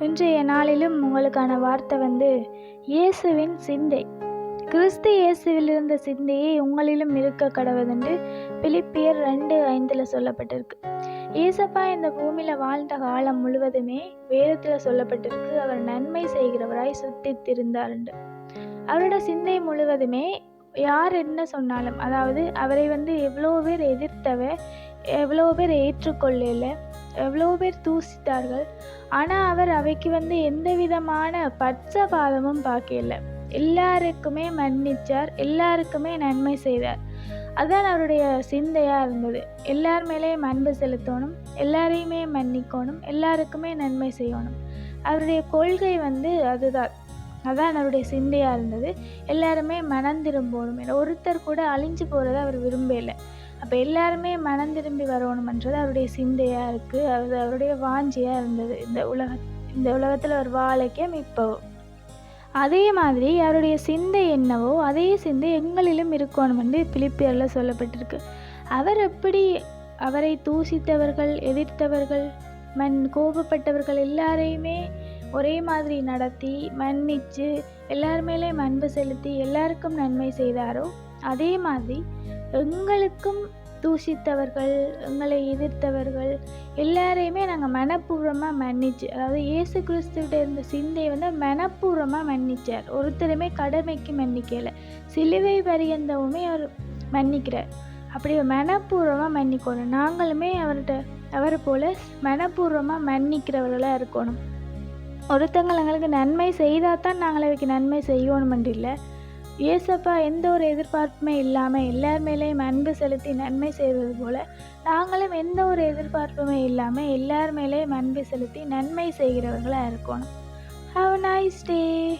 இன்றைய நாளிலும் உங்களுக்கான வார்த்தை இயேசுவின் சிந்தை. கிறிஸ்து இயேசுவில் இருந்த சிந்தையே உங்களிலும் இருக்க கடவுதென்று பிலிப்பியர் 2:5 சொல்லப்பட்டிருக்கு. ஏசப்பா இந்த பூமியில் வாழ்ந்த காலம் முழுவதுமே வேதத்தில் சொல்லப்பட்டிருக்கு. அவர் நன்மை செய்கிறவராய் சுத்தித்திருந்தார். அவரோட சிந்தை முழுவதுமே யார் என்ன சொன்னாலும், அதாவது அவரை எவ்வளோ பேர் எதிர்த்தவர், எவ்வளோ பேர் ஏற்றுக்கொள்ளல, எவ்வளோ பேர் தூசித்தார்கள். ஆனால் அவர் அவைக்கு எந்த விதமான பட்சபாதமும் பார்க்கல. எல்லாருக்குமே மன்னிச்சார், எல்லாருக்குமே நன்மை செய்தார். அதுதான் அவருடைய சிந்தையாக இருந்தது. எல்லார் மேலேயும் அன்பு செலுத்தணும், எல்லாரையுமே மன்னிக்கணும், எல்லாருக்குமே நன்மை செய்யணும். அவருடைய கொள்கை அதான் அவருடைய சிந்தையாக இருந்தது. எல்லாருமே மனம் திரும்பணும். ஒருத்தர் கூட அழிஞ்சு போகிறத அவர் விரும்பலை. அப்போ எல்லாருமே மனம் திரும்பி வரணுமன்றது அவருடைய சிந்தையாக இருக்குது. அவருடைய வாஞ்சியாக இருந்தது. இந்த உலகத்தில் ஒரு வாழைக்கும் இப்போவோ அதே மாதிரி அவருடைய சிந்தை என்னவோ அதே சிந்தை எங்களிலும் இருக்கணும் என்று பிலிப்பியரில் சொல்லப்பட்டிருக்கு. அவர் எப்படி அவரை தூசித்தவர்கள், எதிர்த்தவர்கள், கோபப்பட்டவர்கள் எல்லாரையுமே ஒரே மாதிரி நடத்தி மன்னித்து எல்லார் மேலேயும் அன்பு செலுத்தி எல்லாருக்கும் நன்மை செய்தாரோ, அதே மாதிரி எங்களுக்கும் தூசித்தவர்கள், எங்களை எதிர்த்தவர்கள் எல்லாரையுமே நாங்கள் மனப்பூர்வமாக மன்னிச்சு, அதாவது இயேசு கிறிஸ்துவிட்ட இருந்த சிந்தை மனப்பூர்வமாக மன்னிச்சார். ஒருத்தருமே கடமைக்கு மன்னிக்கலை, சிலுவை பரியந்தவுமே அவர் மன்னிக்கிறார். அப்படி மனப்பூர்வமாக மன்னிக்கணும். நாங்களுமே அவரை போல மனப்பூர்வமாக மன்னிக்கிறவர்களாக இருக்கணும். ஒருத்தங்கள் எங்களுக்கு நன்மை செய்தால் தான் நாங்கள் அவைக்கு நன்மை செய்யணுமென்று இல்லை. ஏசப்பா எந்த ஒரு எதிர்பார்ப்புமே இல்லாமல் எல்லார் மேலேயும் அன்பு செலுத்தி நன்மை செய்வது போல நாங்களும் எந்த ஒரு எதிர்பார்ப்புமே இல்லாமல் எல்லார் மேலேயும் அன்பு செலுத்தி நன்மை செய்கிறவர்களாக இருக்கணும். Have a nice day.